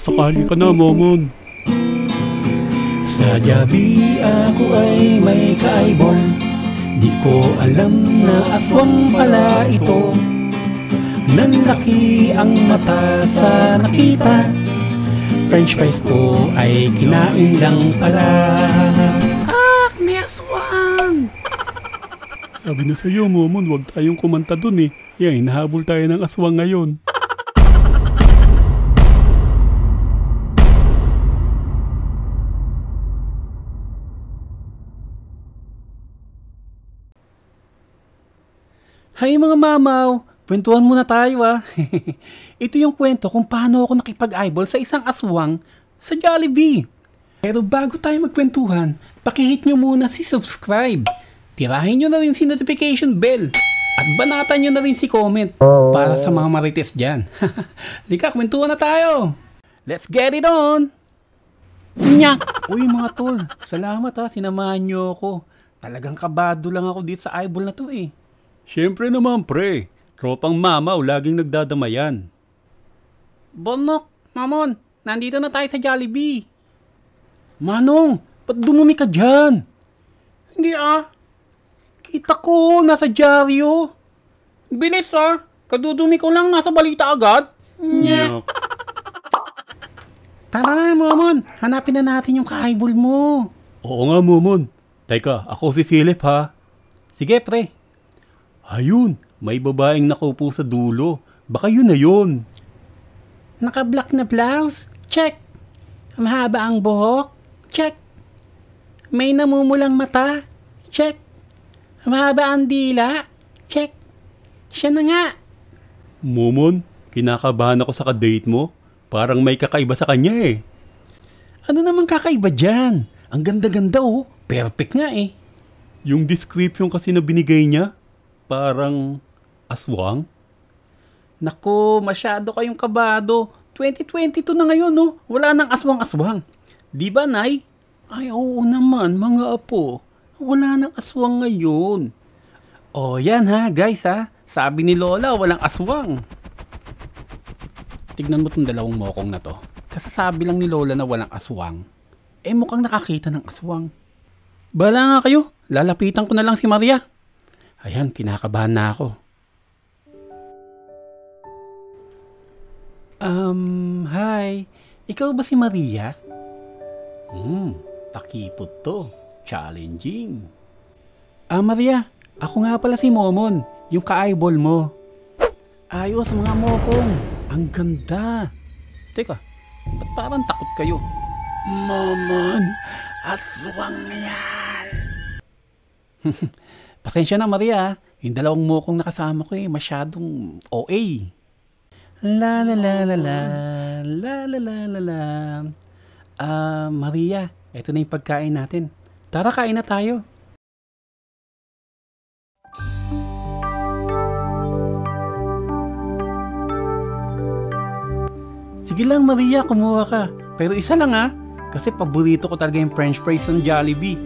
Baka sakali ka na, Momon. Sa gabi ako ay may ka-eyeball, di ko alam na aswang pala ito. Nanlaki ang mata sa nakita, French fries ko ay kinain lang pala. May aswang! Sabi na sa'yo, Momon, huwag tayong kumanta dun eh. Yan, hinahabol tayo ng aswang ngayon. Hay mga mamaw, kwentuhan muna tayo ah. Ito yung kwento kung paano ako nakipag-eyeball sa isang aswang sa Jollibee. Pero bago tayo magkwentuhan, pakihit nyo muna si subscribe. Tirahin nyo na rin si notification bell. At banatan nyo na rin si comment para sa mga marites dyan. Lika, kwentuhan na tayo. Let's get it on! Nyak! Uy mga tol, salamat ha, sinamahan nyo ako. Talagang kabado lang ako dito sa eyeball na to eh. Siyempre naman, pre. Tropang mamaw, laging nagdadamayan. Bonok, Mamon, nandito na tayo sa Jollibee. Manong, ba't dumumi ka dyan? Hindi ah. Kita ko, nasa dyaryo. Bilis ah. Kadudumi ko lang, nasa balita agad. Nyak. Tara na, Mamon. Hanapin na natin yung ka-eyeball mo. Oo nga, Momon. Teka, ako si Silip ha. Sige, pre. Ayun, may babaeng nakaupo sa dulo. Baka yun na yun. Naka-black na blouse? Check. Mahaba ang buhok? Check. May namumulang mata? Check. Mahaba ang dila? Check. Siya na nga. Momon, kinakabahan ako sa kadate mo. Parang may kakaiba sa kanya eh. Ano naman kakaiba dyan? Ang ganda-ganda oh. Perfect nga eh. Yung description kasi na binigay niya, parang aswang. Naku, masyado kayong kabado. 2022 na ngayon no. Wala nang aswang-aswang. Di ba, Nay? Ay, oo naman, mga apo. Wala nang aswang ngayon. O yan ha, guys ha. Sabi ni Lola, walang aswang. Tignan mo itong dalawang mokong na to. Kasasabi lang ni Lola na walang aswang. Eh mukhang nakakita ng aswang. Bala nga kayo, lalapitan ko na lang si Maria. Ayan, kinakabahan na ako. Hi. Ikaw ba si Maria? Takipot to. Challenging. Maria, ako nga pala si Momon, yung ka-eyeball mo. Ayos mga mokong. Ang ganda. Teka, ba't parang takot kayo? Momon, aswang yan. Pasensya na Maria, yung dalawang mokong nakasama ko masyadong OA. La la la la la, la la la la la. Maria, eto na yung pagkain natin. Tara, kain na tayo. Sige lang Maria, kumuha ka. Pero isa lang kasi paborito ko talaga yung French fries ng Jollibee.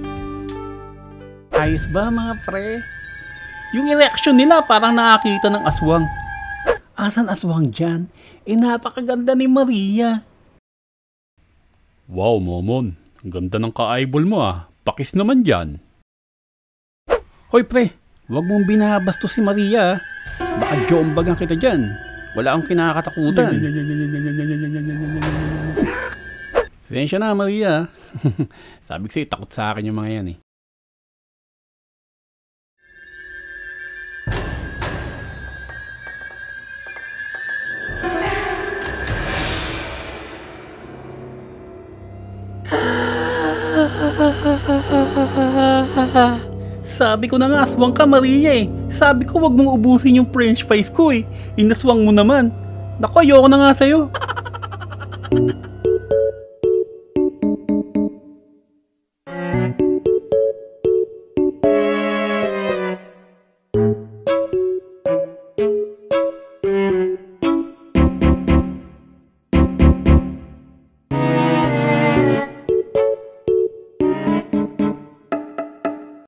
Ayos ba mga pre? Yung reaction nila parang nakakita ng aswang. Asan aswang dyan? Napakaganda ni Maria. Wow, Momon. Ang ganda ng ka-eyeball mo Pakis naman dyan. Hoy pre, wag mong binabastos si Maria. Baka jombagan kita dyan. Wala akong kinakatakutan. Sensya na Maria. Sabi ko sa'yo, takot sa akin yung mga yan Sabi ko na nga, aswang ka Maria Sabi ko wag mong ubusin yung French fries ko Inaswang mo naman. Naku, ayoko na nga sa'yo.